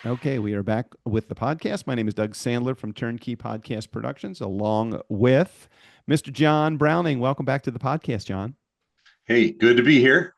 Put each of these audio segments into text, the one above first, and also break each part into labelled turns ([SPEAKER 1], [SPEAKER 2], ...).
[SPEAKER 1] Okay, we are back with the podcast. My name is Doug Sandler from Turnkey Podcast Productions, along with Mr. John Browning. Welcome back to the podcast, John.
[SPEAKER 2] Hey, good to be here.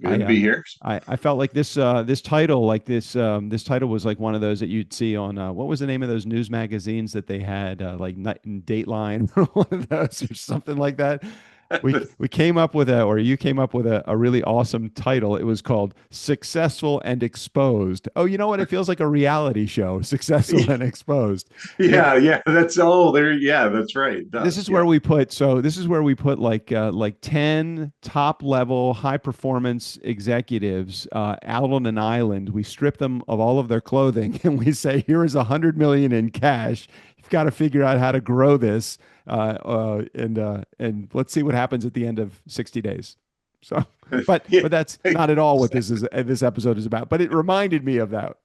[SPEAKER 2] Good
[SPEAKER 1] I
[SPEAKER 2] to be
[SPEAKER 1] um
[SPEAKER 2] here.
[SPEAKER 1] I felt like this title was like one of those that you'd see on what was the name of those news magazines that they had like Night and Dateline or one of those or something like that. We came up with or you came up with a really awesome title. It was called Successful and Exposed. Oh, you know what? It feels like a reality show, Successful and Exposed. It
[SPEAKER 2] Yeah, yeah, that's oh there. Yeah, that's right. It
[SPEAKER 1] this
[SPEAKER 2] does.
[SPEAKER 1] is
[SPEAKER 2] Yeah.
[SPEAKER 1] where we put this is where we put like 10 top level high performance executives out on an island. We strip them of all of their clothing and we say, here is 100 million in cash. You've got to figure out how to grow this, and let's see what happens at the end of 60 days. So
[SPEAKER 2] Yeah,
[SPEAKER 1] but that's not at all what
[SPEAKER 2] exactly.
[SPEAKER 1] this episode is about, but it reminded me of that.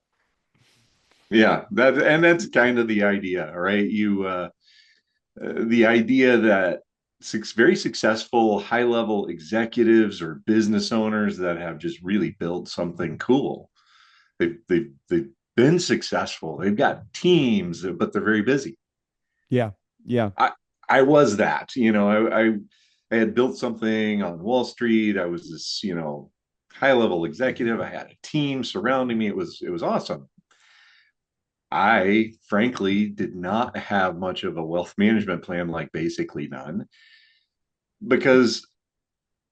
[SPEAKER 2] Yeah, that's kind of the idea, right? The idea that very successful high level executives or business owners that have just really built something cool. They've been successful. They've got teams, but they're very busy.
[SPEAKER 1] Yeah, yeah.
[SPEAKER 2] I I was that, I had built something on Wall Street. I was this, high level executive. I had a team surrounding me. It was awesome. I frankly did not have much of a wealth management plan, like basically none, because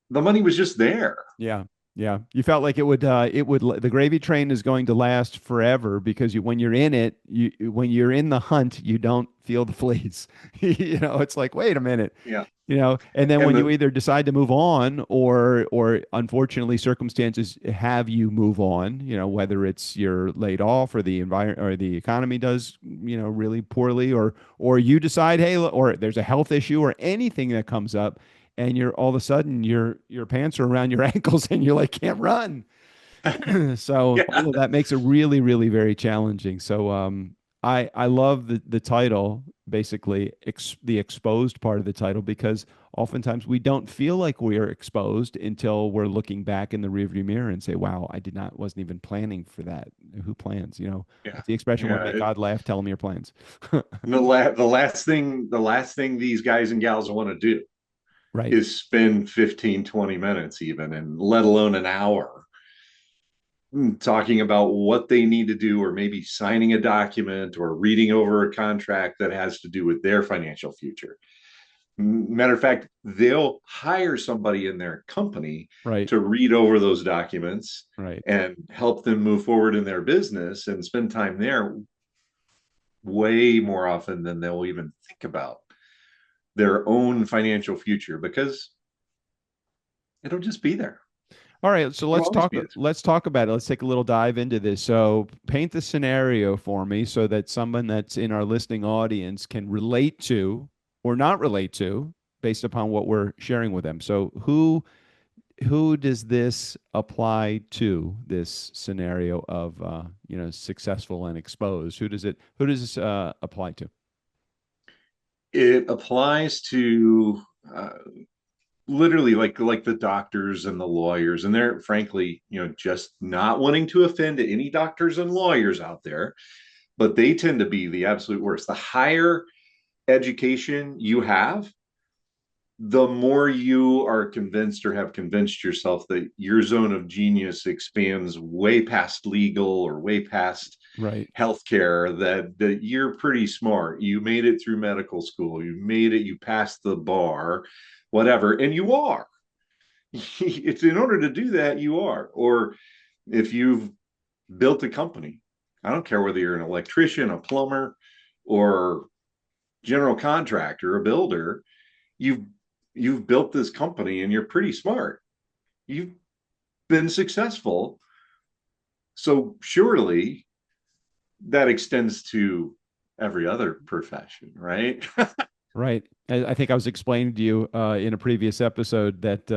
[SPEAKER 2] the money was just there.
[SPEAKER 1] Yeah. Yeah. You felt like the gravy train is going to last forever because when you're in it, when you're in the hunt, you don't feel the fleas. It's like, wait a minute,
[SPEAKER 2] Yeah.
[SPEAKER 1] and then
[SPEAKER 2] And
[SPEAKER 1] when you
[SPEAKER 2] the
[SPEAKER 1] either decide to move on or unfortunately circumstances have you move on, whether it's you're laid off or the environment or the economy does, really poorly or you decide, hey, or there's a health issue or anything that comes up and you're all of a sudden your pants are around your ankles and you're like can't run. So
[SPEAKER 2] yeah,
[SPEAKER 1] all of that makes it really, really very challenging. So I love the title, basically the exposed part of the title, because oftentimes we don't feel like we are exposed until we're looking back in the rearview mirror and say, "Wow, wasn't even planning for that." Who plans?
[SPEAKER 2] yeah,
[SPEAKER 1] What's the expression? Want to
[SPEAKER 2] yeah.
[SPEAKER 1] make God laugh? Tell him your plans.
[SPEAKER 2] The last thing these guys and gals want to do
[SPEAKER 1] Right.
[SPEAKER 2] is spend 15, 20 minutes even, and let alone an hour talking about what they need to do, or maybe signing a document or reading over a contract that has to do with their financial future. Matter of fact, they'll hire somebody in their company
[SPEAKER 1] Right.
[SPEAKER 2] to read over those documents
[SPEAKER 1] Right.
[SPEAKER 2] and help them move forward in their business and spend time there way more often than they'll even think about their own financial future, because it'll just be there.
[SPEAKER 1] All right, so
[SPEAKER 2] It'll always be there.
[SPEAKER 1] let's talk about it. Let's take a little dive into this. So, paint the scenario for me so that someone that's in our listening audience can relate to or not relate to based upon what we're sharing with them. So, who does this apply to? This scenario of successful and exposed. Who does this apply to?
[SPEAKER 2] It applies to uh, literally like the doctors and the lawyers, and they're frankly, just not wanting to offend any doctors and lawyers out there, but they tend to be the absolute worst. The higher education you have, the more you are convinced or have convinced yourself that your zone of genius expands way past legal or way past
[SPEAKER 1] Right.
[SPEAKER 2] healthcare, that you're pretty smart. You made it through medical school, you made it, you passed the bar, whatever, and you are. It's in order to do that, you are. Or if you've built a company, I don't care whether you're an electrician, a plumber, or general contractor, a builder, you've you've built this company and you're pretty smart. You've been successful. So surely that extends to every other profession, right?
[SPEAKER 1] Right. I think I was explaining to you in a previous episode that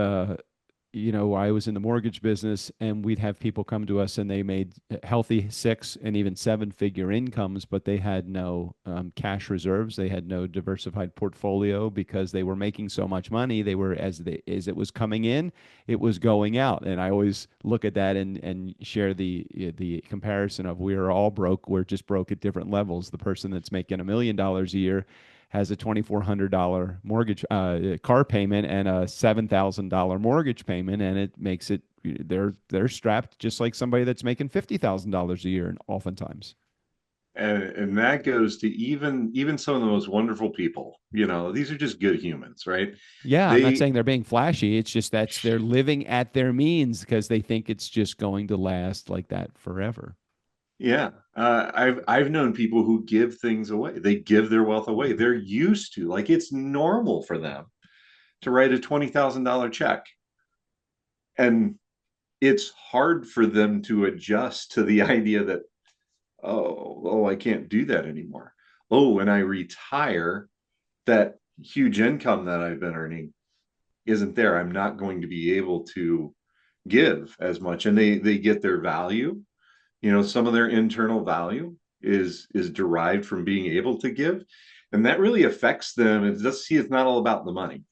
[SPEAKER 1] I was in the mortgage business, and we'd have people come to us and they made healthy six and even seven-figure incomes, but they had no cash reserves. They had no diversified portfolio because they were making so much money. They were as it was coming in, it was going out. And I always look at that and share the comparison of we are all broke. We're just broke at different levels. The person that's making $1 million a year has a $2,400 mortgage car payment and a $7,000 mortgage payment, and it makes it they're strapped just like somebody that's making $50,000 a year, and oftentimes.
[SPEAKER 2] And that goes to even some of the most wonderful people. These are just good humans, right?
[SPEAKER 1] Yeah, I'm not
[SPEAKER 2] They
[SPEAKER 1] saying they're being flashy. It's just that's they're living at their means because they think it's just going to last like that forever.
[SPEAKER 2] Yeah, I've known people who give things away. They give their wealth away. They're used to, like, it's normal for them to write a $20,000 check, and it's hard for them to adjust to the idea that, oh, I can't do that anymore. Oh, when I retire, that huge income that I've been earning isn't there. I'm not going to be able to give as much, and they get their value. Some of their internal value is derived from being able to give, and that really affects them. And just see, it's not all about the money.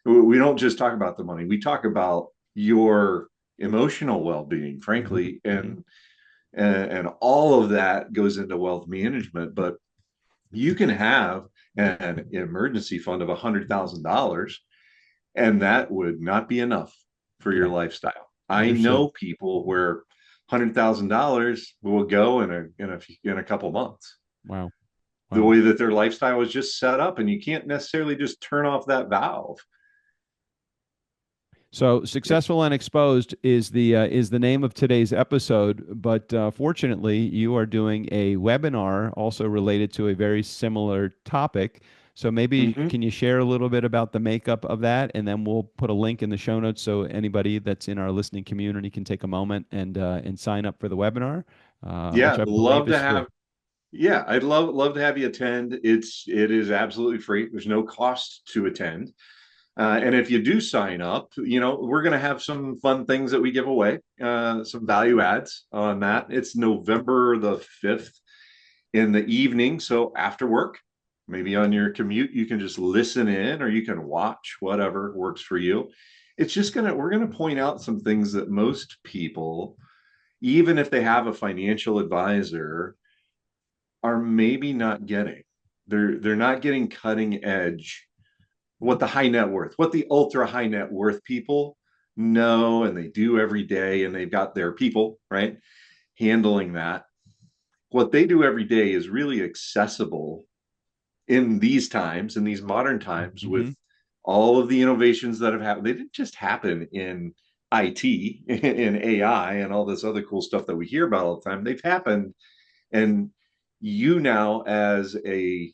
[SPEAKER 2] We don't just talk about the money. We talk about your emotional well-being,
[SPEAKER 1] Hmm.
[SPEAKER 2] frankly,
[SPEAKER 1] Hmm.
[SPEAKER 2] and all of that goes into wealth management. But you can have an emergency fund of $100,000, and that would not be enough for your
[SPEAKER 1] Yeah,
[SPEAKER 2] lifestyle. I
[SPEAKER 1] understood.
[SPEAKER 2] know people where $100,000 will go in a couple months.
[SPEAKER 1] Wow,
[SPEAKER 2] The
[SPEAKER 1] wow.
[SPEAKER 2] way that their lifestyle was just set up, and you can't necessarily just turn off that valve.
[SPEAKER 1] So, successful and exposed is the name of today's episode. But fortunately, you are doing a webinar also related to a very similar topic. So maybe
[SPEAKER 2] Mm-hmm.
[SPEAKER 1] can you share a little bit about the makeup of that, and then we'll put a link in the show notes so anybody that's in our listening community can take a moment and sign up for the webinar, which
[SPEAKER 2] Yeah,
[SPEAKER 1] I believe
[SPEAKER 2] love to
[SPEAKER 1] is free.
[SPEAKER 2] have. Yeah, I'd love to have you attend. It is absolutely free. There's no cost to attend. And if you do sign up, we're going to have some fun things that we give away, some value adds on that. It's November the 5th in the evening. So after work, maybe on your commute, you can just listen in or you can watch, whatever works for you. We're going to point out some things that most people, even if they have a financial advisor, are maybe not getting. They're not getting cutting edge, what the ultra high net worth people know and they do every day, and they've got their people, right, handling that. What they do every day is really accessible in these times, in these modern times,
[SPEAKER 1] Hmm.
[SPEAKER 2] with all of the innovations that have happened. They didn't just happen in IT and AI and all this other cool stuff that we hear about all the time. They've happened, and you now, as a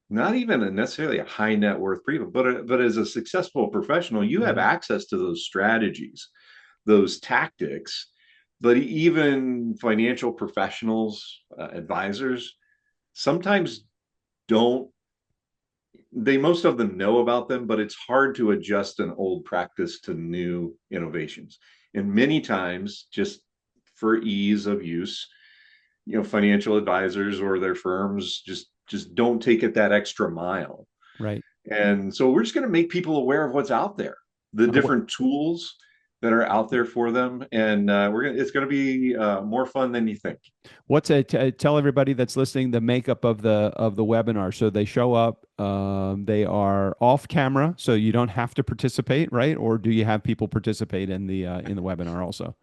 [SPEAKER 2] not even necessarily a high net worth people, but as a successful professional, you have
[SPEAKER 1] Hmm.
[SPEAKER 2] access to those strategies, those tactics. But even financial professionals, advisors, sometimes don't. They most of them know about them, but it's hard to adjust an old practice to new innovations. And many times, just for ease of use, financial advisors or their firms just don't take it that extra mile.
[SPEAKER 1] Right.
[SPEAKER 2] And so we're just going to make people aware of what's out there, the
[SPEAKER 1] What
[SPEAKER 2] different tools that are out there for them, and it's going to be more fun than you think.
[SPEAKER 1] What's tell everybody that's listening the makeup of the webinar. So they show up, they are off camera, so you don't have to participate, right? Or do you have people participate in the webinar also?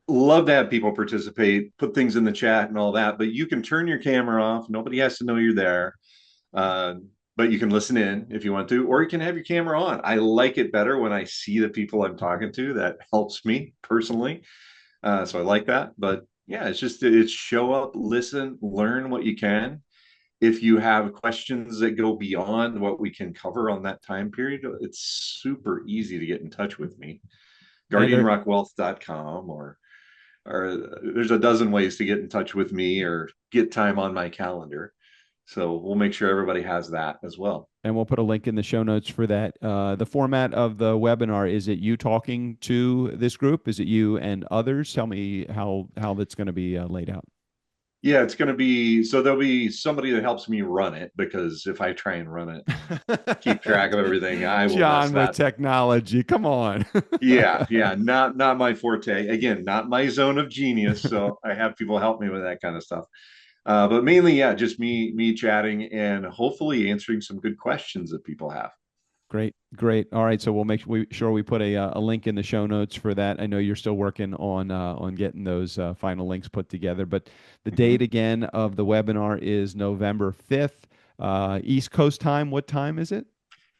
[SPEAKER 2] Love to have people participate, put things in the chat and all that, but you can turn your camera off. Nobody has to know you're there. Uh, but you can listen in if you want to, or you can have your camera on. I like it better when I see the people I'm talking to. That helps me personally. So I like that. But yeah, it's show up, listen, learn what you can. If you have questions that go beyond what we can cover on that time period, it's super easy to get in touch with me.
[SPEAKER 1] And there
[SPEAKER 2] guardianrockwealth.com, or there's a dozen ways to get in touch with me or get time on my calendar. So we'll make sure everybody has that as well.
[SPEAKER 1] And we'll put a link in the show notes for that. The format of the webinar, is it you talking to this group? Is it you and others? Tell me how that's going to be laid out.
[SPEAKER 2] Yeah, it's going to be so there'll be somebody that helps me run it because if I try and run it, keep track of everything, I will mess
[SPEAKER 1] John with
[SPEAKER 2] that.
[SPEAKER 1] technology. Come on.
[SPEAKER 2] Yeah, yeah, not my forte. Again, not my zone of genius. So I have people help me with that kind of stuff. But mainly, yeah, just me chatting and hopefully answering some good questions that people have.
[SPEAKER 1] Great, great. All right, so we'll make sure we put a link in the show notes for that. I know you're still working on getting those final links put together, but the date
[SPEAKER 2] Mhm.
[SPEAKER 1] again of the webinar is November 5th, East Coast time. What time is it?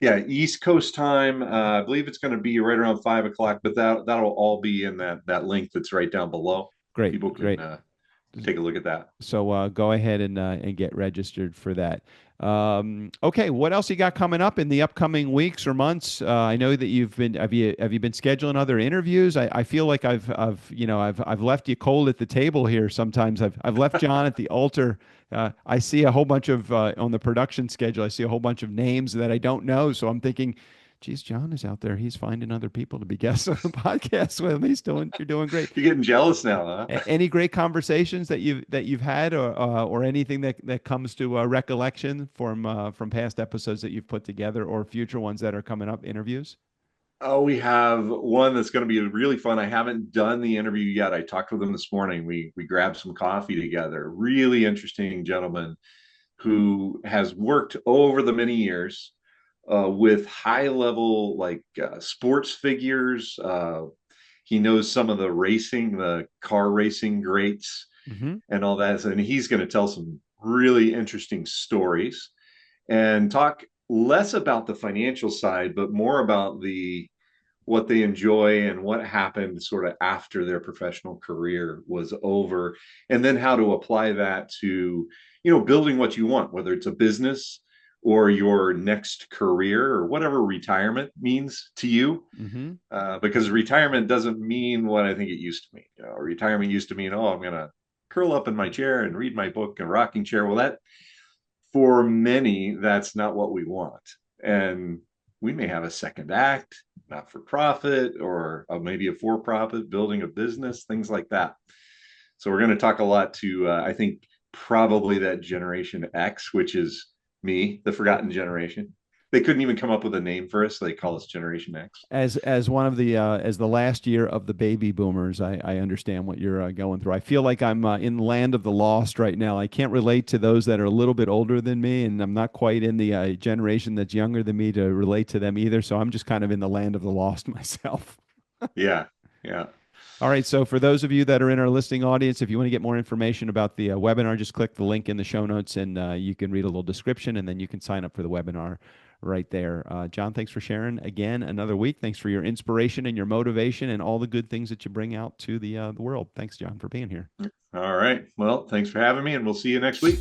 [SPEAKER 2] Yeah, East Coast time. I believe it's going to be right around 5 o'clock, but that'll all be in that link that's right down below.
[SPEAKER 1] Great,
[SPEAKER 2] People can
[SPEAKER 1] great.
[SPEAKER 2] take a look at that.
[SPEAKER 1] So go ahead and get registered for that. Okay, what else you got coming up in the upcoming weeks or months? I know that you've been have you been scheduling other interviews? I feel like I've left you cold at the table here. Sometimes I've left John at the altar. I see a whole bunch of on the production schedule. I see a whole bunch of names that I don't know. So I'm thinking, geez, John is out there. He's finding other people to be guests on the podcast with him. You're doing great.
[SPEAKER 2] You're getting jealous now, huh?
[SPEAKER 1] Any great conversations that you've had, or anything that comes to recollection from past episodes that you've put together, or future ones that are coming up, interviews?
[SPEAKER 2] Oh, we have one that's going to be really fun. I haven't done the interview yet. I talked with him this morning. We grabbed some coffee together. Really interesting gentleman who has worked over the many years with high level sports figures. He knows some of the car racing greats
[SPEAKER 1] Hmm.
[SPEAKER 2] and all that. And he's going to tell some really interesting stories and talk less about the financial side, but more about the what they enjoy and what happened sort of after their professional career was over, and then how to apply that to building what you want, whether it's a business or your next career or whatever retirement means to you.
[SPEAKER 1] Hmm.
[SPEAKER 2] Because retirement doesn't mean what I think it used to mean. Retirement used to mean, oh, I'm going to curl up in my chair and read my book in a rocking chair. Well, that for many, that's not what we want. And we may have a second act, not for profit, or maybe a for profit, building a business, things like that. So we're going to talk a lot to, I think, probably that Generation X, which is me, the forgotten generation. They couldn't even come up with a name for us. So they call us Generation X.
[SPEAKER 1] As one of the as the last year of the baby boomers, I understand what you're going through. I feel like I'm in the land of the lost right now. I can't relate to those that are a little bit older than me, and I'm not quite in the generation that's younger than me to relate to them either. So I'm just kind of in the land of the lost myself.
[SPEAKER 2] Yeah. Yeah.
[SPEAKER 1] All right. So for those of you that are in our listening audience, if you want to get more information about the webinar, just click the link in the show notes, and you can read a little description, and then you can sign up for the webinar right there. John, thanks for sharing again another week. Thanks for your inspiration and your motivation and all the good things that you bring out to the world. Thanks, John, for being here.
[SPEAKER 2] All right. Well, thanks for having me, and we'll see you next week.